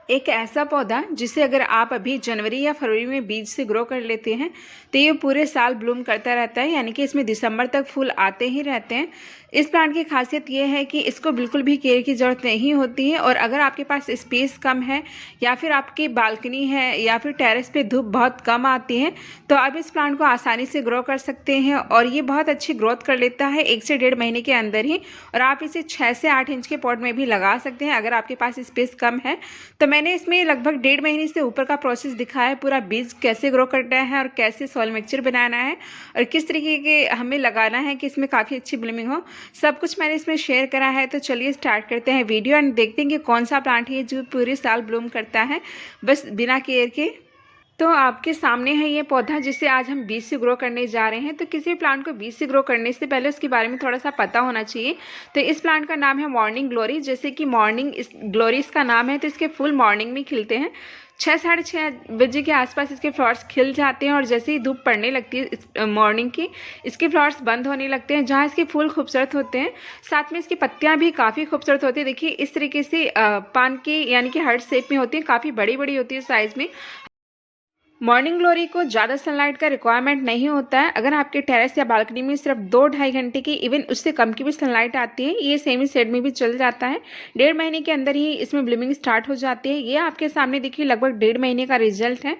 एक ऐसा पौधा जिसे अगर आप अभी जनवरी या फरवरी में बीज से ग्रो कर लेते हैं तो ये पूरे साल ब्लूम करता रहता है, यानी कि इसमें दिसंबर तक फूल आते ही रहते हैं। इस प्लांट की खासियत ये है कि इसको बिल्कुल भी केयर की ज़रूरत नहीं होती है, और अगर आपके पास स्पेस कम है या फिर आपकी बालकनी है या फिर टेरेस पे धूप बहुत कम आती है तो आप इस प्लांट को आसानी से ग्रो कर सकते हैं। और ये बहुत अच्छी ग्रोथ कर लेता है 1 से 1.5 महीने के अंदर ही, और आप इसे 6 से 8 इंच के पॉट में भी लगा सकते हैं अगर आपके पास स्पेस कम है। तो मैंने इसमें लगभग 1.5 महीने से ऊपर का प्रोसेस दिखाया है, पूरा बीज कैसे ग्रो करना है और कैसे सॉइल मिक्सचर बनाना है और किस तरीके के हमें लगाना है कि इसमें काफ़ी अच्छी ब्लूमिंग हो, सब कुछ मैंने इसमें शेयर करा है। तो चलिए स्टार्ट करते हैं वीडियो एंड देखते हैं कि कौन सा प्लांट है जो पूरे साल ब्लूम करता है बस बिना केयर के। तो आपके सामने है ये पौधा जिसे आज हम बीज से ग्रो करने जा रहे हैं। तो किसी भी प्लांट को बीज से ग्रो करने से पहले उसके बारे में थोड़ा सा पता होना चाहिए। तो इस प्लांट का नाम है मॉर्निंग ग्लोरी, जैसे कि मॉर्निंग ग्लोरी इसका नाम है। तो इसके फूल मॉर्निंग में खिलते हैं, 6 साढ़े 6 बजे के आसपास इसके फ्लावर्स खिल जाते हैं, और जैसे ही धूप पड़ने लगती है इस मॉर्निंग की, इसके फ्लावर्स बंद होने लगते हैं। जहाँ इसके फूल खूबसूरत होते हैं, साथ में इसकी पत्तियाँ भी काफ़ी खूबसूरत होती है। देखिए इस तरीके से पान की यानी कि हार्ट शेप में होती है, काफ़ी बड़ी बड़ी होती है साइज़ में। मॉर्निंग ग्लोरी को ज़्यादा सनलाइट का रिक्वायरमेंट नहीं होता है। अगर आपके टेरेस या बालकनी में सिर्फ 2-2.5 घंटे की, इवन उससे कम की भी सनलाइट आती है, ये सेमी शेड में भी चल जाता है। 1.5 महीने के अंदर ही इसमें ब्लूमिंग स्टार्ट हो जाती है। ये आपके सामने देखिए लगभग 1.5 महीने का रिजल्ट है।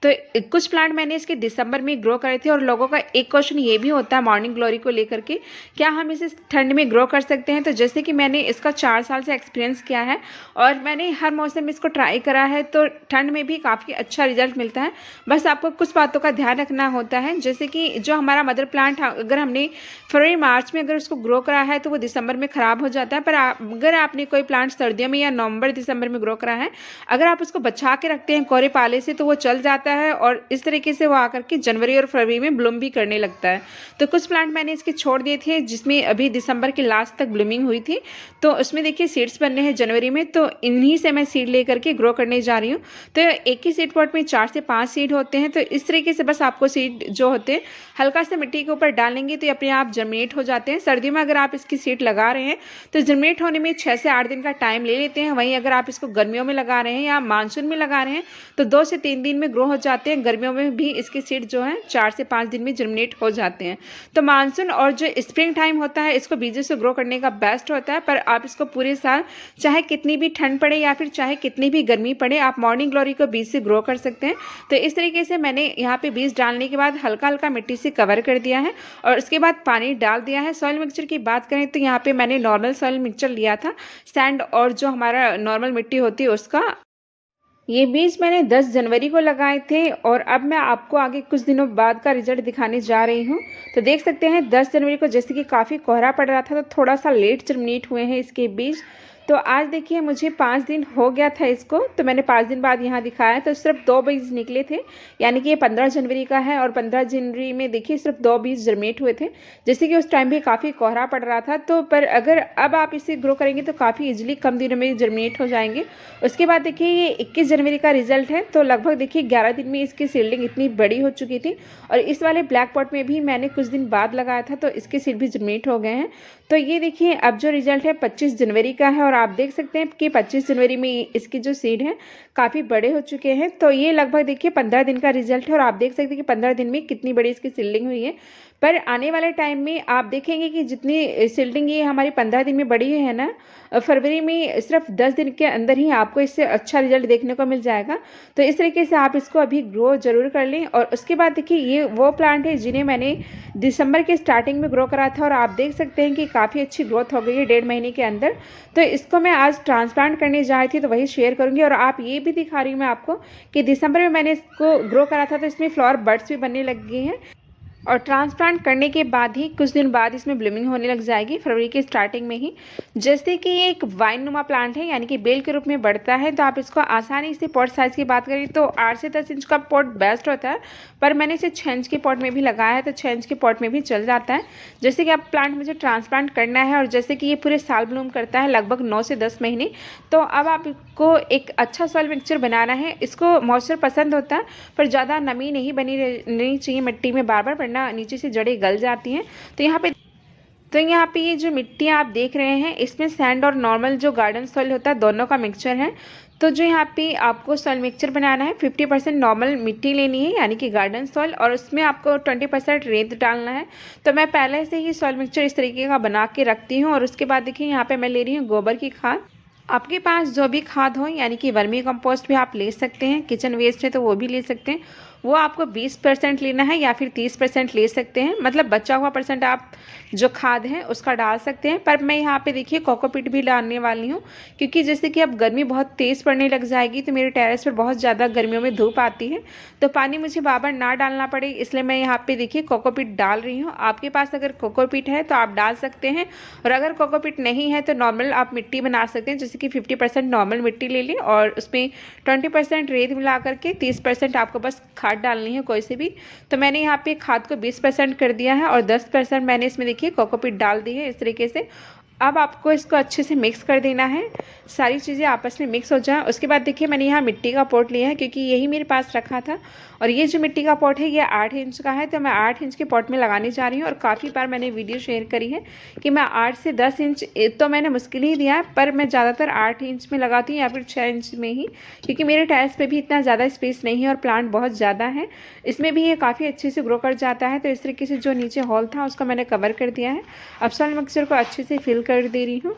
तो कुछ प्लांट मैंने इसके दिसंबर में ग्रो करे थे, और लोगों का एक क्वेश्चन ये भी होता है मॉर्निंग ग्लोरी को लेकर के, क्या हम इसे ठंड में ग्रो कर सकते हैं। तो जैसे कि मैंने इसका 4 साल से एक्सपीरियंस किया है और मैंने हर मौसम में इसको ट्राई करा है, तो ठंड में भी काफ़ी अच्छा रिजल्ट मिलता है। बस आपको कुछ बातों का ध्यान रखना होता है, जैसे कि जो हमारा मदर प्लांट अगर हमने फरवरी मार्च में अगर उसको ग्रो करा है तो वो दिसंबर में ख़राब हो जाता है। पर अगर आपने कोई प्लांट सर्दियों में या नवंबर दिसंबर में ग्रो करा है, अगर आप उसको बचा के रखते हैं कोरे पाले से, तो वो चल जाता है और इस तरीके से वो आकर के जनवरी और फरवरी में ब्लूम भी करने लगता है। तो कुछ प्लांट मैंने इसके छोड़ दिए थे जिसमें अभी दिसंबर के लास्ट तक ब्लूमिंग हुई थी, तो उसमें देखिए सीड्स बनने हैं जनवरी में, तो इन्हीं से मैं सीड लेकर के ग्रो करने जा रही हूँ। तो एक ही सीड पॉट में 4 से 5 सीड होते हैं। तो इस तरीके से बस आपको सीड जो होते हैं हल्का सा मिट्टी के ऊपर डालेंगे तो ये अपने आप जर्मिनेट हो जाते हैं। सर्दियों में अगर आप इसकी सीड लगा रहे हैं तो जर्मिनेट होने में 6 से 8 दिन का टाइम ले लेते हैं। वहीं अगर आप इसको गर्मियों में लगा रहे हैं या मानसून में लगा रहे हैं तो 2 से 3 दिन में ग्रो हो जाते हैं। गर्मियों में भी इसके सीड जो है 4 से 5 दिन में जर्मिनेट हो जाते हैं। तो मानसून और जो स्प्रिंग टाइम होता है इसको बीजों से ग्रो करने का बेस्ट होता है। पर आप इसको पूरे साल चाहे कितनी भी ठंड पड़े या फिर चाहे कितनी भी गर्मी पड़े, आप मॉर्निंग ग्लोरी को बीज से ग्रो कर सकते हैं। तो इस तरीके से मैंने यहाँ पे बीज डालने के बाद हल्का हल्का मिट्टी से कवर कर दिया है और उसके बाद पानी डाल दिया है। सॉइल मिक्सचर की बात करें तो यहाँ पे मैंने नॉर्मल सॉइल मिक्सचर लिया था, सैंड और जो हमारा नॉर्मल मिट्टी होती है उसका। ये बीज मैंने 10 जनवरी को लगाए थे और अब मैं आपको आगे कुछ दिनों बाद का रिजल्ट दिखाने जा रही हूँ। तो देख सकते हैं 10 जनवरी को जैसे कि काफ़ी कोहरा पड़ रहा था तो थोड़ा सा लेट जर्मिनेट हुए हैं इसके बीज। तो आज देखिए मुझे 5 दिन हो गया था इसको, तो मैंने 5 दिन बाद यहाँ दिखाया तो सिर्फ 2 बीज निकले थे, यानी कि ये 15 जनवरी का है और 15 जनवरी में देखिए सिर्फ 2 बीज जर्मिनेट हुए थे। जैसे कि उस टाइम भी काफ़ी कोहरा पड़ रहा था, तो पर अगर अब आप इसे ग्रो करेंगे तो काफ़ी ईजिली कम दिनों में जर्मिनेट हो जाएंगे। उसके बाद देखिए ये 21 जनवरी का रिजल्ट है, तो लगभग देखिए 11 दिन में इसकी सीडलिंग इतनी बड़ी हो चुकी थी। और इस वाले ब्लैक पॉट में भी मैंने कुछ दिन बाद लगाया था तो इसके सीड भी जर्मिनेट हो गए हैं। तो ये देखिए अब जो रिजल्ट है 25 जनवरी का है और आप देख सकते हैं कि 25 जनवरी में इसकी जो सीड है काफ़ी बड़े हो चुके हैं। तो ये लगभग देखिए 15 दिन का रिजल्ट है और आप देख सकते हैं कि 15 दिन में कितनी बड़ी इसकी सीडलिंग हुई है। पर आने वाले टाइम में आप देखेंगे कि जितनी सीडलिंग ये हमारी 15 दिन में बड़ी है ना, फरवरी में सिर्फ 10 दिन के अंदर ही आपको इससे अच्छा रिजल्ट देखने को मिल जाएगा। तो इस तरीके से आप इसको अभी ग्रो जरूर कर लें। और उसके बाद देखिए ये वो प्लांट है जिन्हें मैंने दिसंबर के स्टार्टिंग में ग्रो करा था और आप देख सकते हैं कि काफ़ी अच्छी ग्रोथ हो गई है 1.5 महीने के अंदर। तो इसको मैं आज ट्रांसप्लांट करने जा रही थी तो वही शेयर करूंगी। और आप ये भी दिखा रही हूँ मैं आपको कि दिसंबर में मैंने इसको ग्रो करा था तो इसमें फ्लावर बड्स भी बनने लग गए हैं, और ट्रांसप्लांट करने के बाद ही कुछ दिन बाद इसमें ब्लूमिंग होने लग जाएगी फरवरी के स्टार्टिंग में ही। जैसे कि ये एक वाइन नुमा प्लांट है, यानी कि बेल के रूप में बढ़ता है, तो आप इसको आसानी से पॉट साइज़ की बात करें तो 8 से 10 इंच का पॉट बेस्ट होता है। पर मैंने इसे 6 इंच के पॉट में भी लगाया है तो 6 इंच के पॉट में भी चल जाता है। जैसे कि अब प्लांट मुझे ट्रांसप्लांट करना है और जैसे कि ये पूरे साल ब्लूम करता है लगभग 9 से 10 महीने, तो अब आपको एक अच्छा सॉइल मिक्सचर बनाना है। इसको मॉइस्चर पसंद होता है पर ज़्यादा नमी नहीं बनी रहनी चाहिए मिट्टी में, बार बार वरना नीचे से जड़ें गल जाती हैं। तो यहाँ पे ये जो मिट्टी आप देख रहे हैं इसमें सैंड और नॉर्मल जो गार्डन सॉइल होता है दोनों का मिक्सचर है। तो जो यहाँ पे आपको सॉइल मिक्सचर बनाना है, 50% नॉर्मल मिट्टी लेनी है यानी कि गार्डन सॉइल, और उसमें आपको 20% रेत डालना है। तो मैं पहले से ही सॉइल मिक्सचर इस तरीके का बना के रखती हूँ। और उसके बाद देखिए यहाँ पे मैं ले रही हूँ गोबर की खाद। आपके पास जो भी खाद हो यानी कि वर्मी कंपोस्ट भी आप ले सकते हैं, किचन वेस्ट है तो वो भी ले सकते हैं। वो आपको 20% लेना है या फिर 30% ले सकते हैं, मतलब बचा हुआ परसेंट आप जो खाद है उसका डाल सकते हैं। पर मैं यहाँ पे देखिए कोकोपीट भी डालने वाली हूँ, क्योंकि जैसे कि अब गर्मी बहुत तेज़ पड़ने लग जाएगी तो मेरे टेरेस पर बहुत ज़्यादा गर्मियों में धूप आती है, तो पानी मुझे बार बार ना डालना पड़े, इसलिए मैं यहाँ पे देखिए कोकोपीट डाल रही हूँ। आपके पास अगर कोकोपीट है तो आप डाल सकते हैं, और अगर कोकोपीट नहीं है तो नॉर्मल आप मिट्टी बना सकते हैं। जैसे कि 50% नॉर्मल मिट्टी ले लें और उसमें 20% रेत मिला करके 30% आपको बस खाद डालनी है कोई से भी। तो मैंने यहाँ पे खाद को 20% कर दिया है और 10% मैंने इसमें देखिए कोकोपीट डाल दी है इस तरीके से। अब आपको इसको अच्छे से मिक्स कर देना है, सारी चीज़ें आपस में मिक्स हो जाए। उसके बाद देखिए मैंने यहाँ मिट्टी का पॉट लिया है, क्योंकि यही मेरे पास रखा था, और ये जो मिट्टी का पॉट है ये 8 इंच का है, तो मैं 8 इंच के पॉट में लगाने जा रही हूँ। और काफ़ी बार मैंने वीडियो शेयर करी है कि मैं 8 से 10 इंच तो मैंने मुश्किल ही दिया है, पर मैं ज़्यादातर 8 इंच में लगाती हूँ या फिर 6 इंच में ही, क्योंकि मेरे टेरेस पे भी इतना ज़्यादा स्पेस नहीं है और प्लांट बहुत ज़्यादा है। इसमें भी ये काफ़ी अच्छे से ग्रो कर जाता है। तो इस तरीके से जो नीचे हॉल था उसको मैंने कवर कर दिया है। अब सॉइल मिक्सचर को अच्छे से फिल कर दे रही हूँ।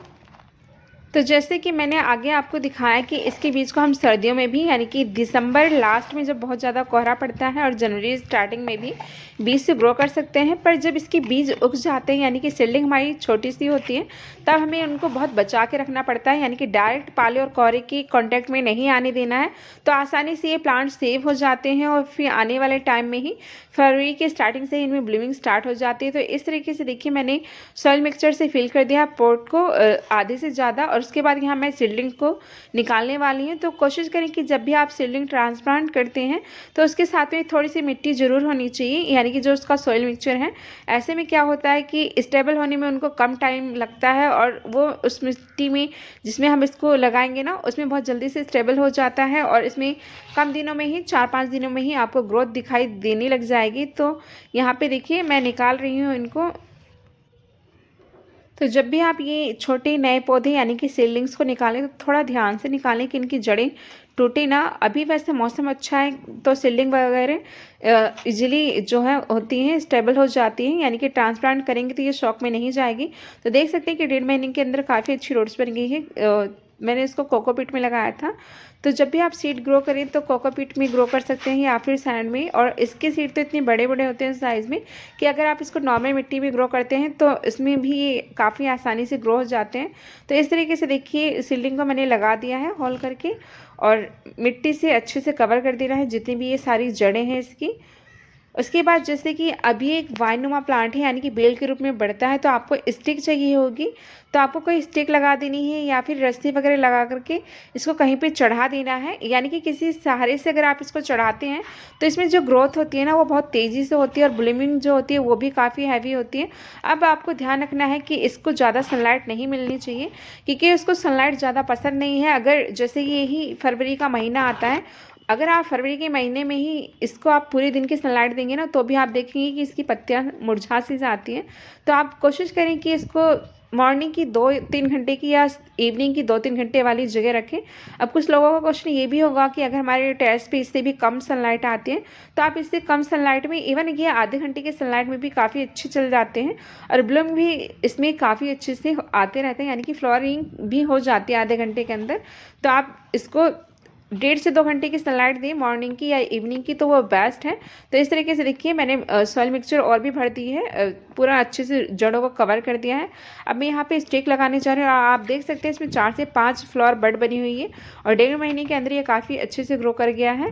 तो जैसे कि मैंने आगे आपको दिखाया कि इसके बीज को हम सर्दियों में भी यानी कि दिसंबर लास्ट में जब बहुत ज़्यादा कोहरा पड़ता है और जनवरी स्टार्टिंग में भी बीज से ग्रो कर सकते हैं। पर जब इसके बीज उग जाते हैं यानी कि सीडलिंग हमारी छोटी सी होती है, तब हमें उनको बहुत बचा के रखना पड़ता है, यानी कि डायरेक्ट पाले और कोहरे की कॉन्टैक्ट में नहीं आने देना है। तो आसानी से ये प्लांट सेव हो जाते हैं और फिर आने वाले टाइम में ही फरवरी के स्टार्टिंग से इनमें ब्लूमिंग स्टार्ट हो जाती है। तो इस तरीके से देखिए मैंने सॉइल मिक्सचर से फिल कर दिया पॉट को आधे से ज़्यादा, और उसके बाद यहाँ मैं सीडलिंग को निकालने वाली हूँ। तो कोशिश करें कि जब भी आप सीडलिंग ट्रांसप्लांट करते हैं तो उसके साथ में थोड़ी सी मिट्टी ज़रूर होनी चाहिए, यानी कि जो उसका सॉइल मिक्सचर है। ऐसे में क्या होता है कि स्टेबल होने में उनको कम टाइम लगता है, और वो उस मिट्टी में जिसमें हम इसको लगाएंगे ना उसमें बहुत जल्दी से स्टेबल हो जाता है, और इसमें कम दिनों में ही 4-5 दिनों में ही आपको ग्रोथ दिखाई देने लग जाएगी। तो यहाँ पे देखिए मैं निकाल रही हूँ इनको। तो जब भी आप ये छोटे नए पौधे यानी कि सीडलिंग्स को निकालें तो थोड़ा ध्यान से निकालें कि इनकी जड़ें टूटे ना। अभी वैसे मौसम अच्छा है तो सीडलिंग वगैरह इजीली जो है होती हैं, स्टेबल हो जाती हैं, यानी कि ट्रांसप्लांट करेंगे तो ये शॉक में नहीं जाएगी। तो देख सकते हैं कि 1.5 महीने के अंदर काफ़ी अच्छी रूट्स बन गई है। मैंने इसको कोकोपीट में लगाया था। तो जब भी आप सीड ग्रो करें तो कोकोपीट में ग्रो कर सकते हैं या फिर सैंड में, और इसके सीड तो इतने बड़े बड़े होते हैं साइज़ में कि अगर आप इसको नॉर्मल मिट्टी में ग्रो करते हैं तो इसमें भी ये काफ़ी आसानी से ग्रो हो जाते हैं। तो इस तरीके से देखिए सीडलिंग को मैंने लगा दिया है होल करके, और मिट्टी से अच्छे से कवर कर देना है जितनी भी ये सारी जड़ें हैं इसकी। उसके बाद जैसे कि अभी एक वाइननुमा प्लांट है यानी कि बेल के रूप में बढ़ता है, तो आपको स्टिक चाहिए होगी, तो आपको कोई स्टिक लगा देनी है या फिर रस्सी वगैरह लगा करके इसको कहीं पे चढ़ा देना है, यानी कि किसी सहारे से अगर आप इसको चढ़ाते हैं तो इसमें जो ग्रोथ होती है ना वो बहुत तेज़ी से होती है, और ब्लूमिंग जो होती है वो भी काफ़ी हैवी होती है। अब आपको ध्यान रखना है कि इसको ज़्यादा सनलाइट नहीं मिलनी चाहिए, क्योंकि उसको सनलाइट ज़्यादा पसंद नहीं है। अगर जैसे यही फरवरी का महीना आता है, अगर आप फरवरी के महीने में ही इसको आप पूरे दिन की सनलाइट देंगे ना तो भी आप देखेंगे कि इसकी पत्तियां मुरझा सी जाती हैं। तो आप कोशिश करें कि इसको मॉर्निंग की 2-3 घंटे की या इवनिंग की 2-3 घंटे वाली जगह रखें। अब कुछ लोगों का क्वेश्चन ये भी होगा कि अगर हमारे टेरेस पे इससे भी कम सनलाइट आती है तो आप इससे कम सनलाइट में, इवन ये आधे घंटे की सनलाइट में भी काफ़ी अच्छे चल जाते हैं, और ब्लूम भी इसमें काफ़ी अच्छे से आते रहते हैं, यानी कि फ्लावरिंग भी हो जाती है आधे घंटे के अंदर। तो आप इसको 1.5 से 2 घंटे की सनलाइट दें मॉर्निंग की या इवनिंग की, तो वो बेस्ट है। तो इस तरीके से देखिए मैंने सॉइल मिक्सचर और भी भर दी है, पूरा अच्छे से जड़ों को कवर कर दिया है। अब मैं यहाँ पे स्टिक लगाने जा रही हूँ, और आप देख सकते हैं इसमें 4 से 5 फ्लावर बड बनी हुई है, और 1.5 महीने के अंदर ये काफ़ी अच्छे से ग्रो कर गया है।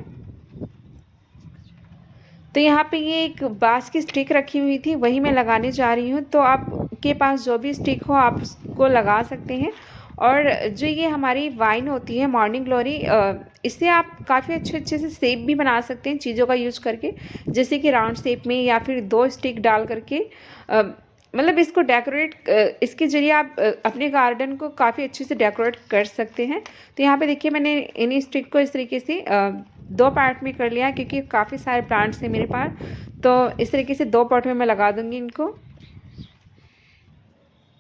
तो यहाँ पे ये एक बांस की स्टिक रखी हुई थी, वही मैं लगाने जा रही हूँ। तो आपके पास जो भी स्टिक हो आप उसको लगा सकते हैं। और जो ये हमारी वाइन होती है मॉर्निंग ग्लोरी, इससे आप काफ़ी अच्छे से शेप भी बना सकते हैं चीज़ों का यूज़ करके, जैसे कि राउंड शेप में या फिर 2 स्टिक डाल करके, मतलब इसको डेकोरेट, इसके ज़रिए आप अपने गार्डन को काफ़ी अच्छे से डेकोरेट कर सकते हैं। तो यहाँ पे देखिए मैंने इन स्टिक को इस तरीके से 2 पार्ट में कर लिया, क्योंकि काफ़ी सारे प्लांट्स हैं मेरे पास। तो इस तरीके से 2 पॉट में मैं लगा दूँगी इनको।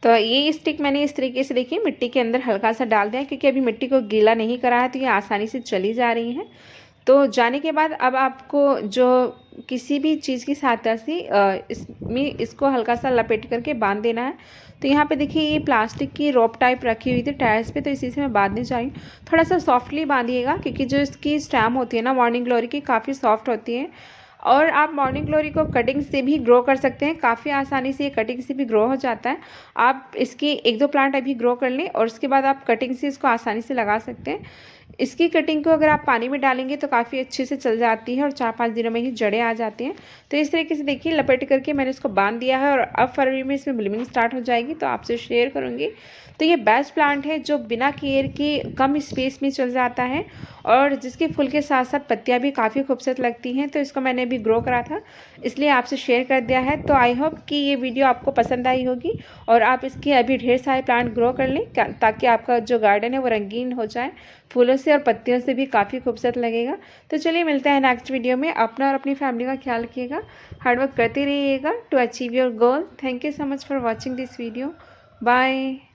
तो ये स्टिक मैंने इस तरीके से देखिए मिट्टी के अंदर हल्का सा डाल दिया, क्योंकि अभी मिट्टी को गीला नहीं करा है तो ये आसानी से चली जा रही हैं। तो जाने के बाद अब आपको जो किसी भी चीज़ की सहायता से इसको हल्का सा लपेट करके बांध देना है। तो यहाँ पे देखिए ये प्लास्टिक की रोप टाइप रखी हुई थी टायर्स पे, तो इसी से मैं बांधने जा रही हूँ। थोड़ा सा सॉफ्टली बांधिएगा, क्योंकि जो इसकी स्टेम होती है ना मॉर्निंग ग्लोरी की, काफ़ी सॉफ्ट होती है। और आप मॉर्निंग ग्लोरी को कटिंग से भी ग्रो कर सकते हैं, काफ़ी आसानी से ये कटिंग से भी ग्रो हो जाता है। आप इसकी 1-2 प्लांट अभी ग्रो कर लें और उसके बाद आप कटिंग से इसको आसानी से लगा सकते हैं। इसकी कटिंग को अगर आप पानी में डालेंगे तो काफ़ी अच्छे से चल जाती है और 4-5 दिनों में ही जड़ें आ जाती हैं। तो इस तरीके से देखिए लपेट करके मैंने इसको बांध दिया है और अब फरवरी में इसमें ब्लूमिंग स्टार्ट हो जाएगी, तो आपसे शेयर करूँगी। तो ये बेस्ट प्लांट है जो बिना केयर के कम स्पेस में चल जाता है और जिसके फूल के साथ साथ पत्तियाँ भी काफ़ी खूबसूरत लगती हैं। तो इसको मैंने अभी ग्रो करा था, इसलिए आपसे शेयर कर दिया है। तो आई होप कि ये वीडियो आपको पसंद आई होगी और आप इसके अभी ढेर सारे प्लांट ग्रो कर लें, ताकि आपका जो गार्डन है वो रंगीन हो जाए, फूलों से और पत्तियों से भी काफ़ी खूबसूरत लगेगा। तो चलिए मिलते हैं नेक्स्ट वीडियो में। अपना और अपनी फैमिली का ख्याल रखिएगा, हार्डवर्क करते रहिएगा to achieve your goal. Thank you so much for watching this video. Bye.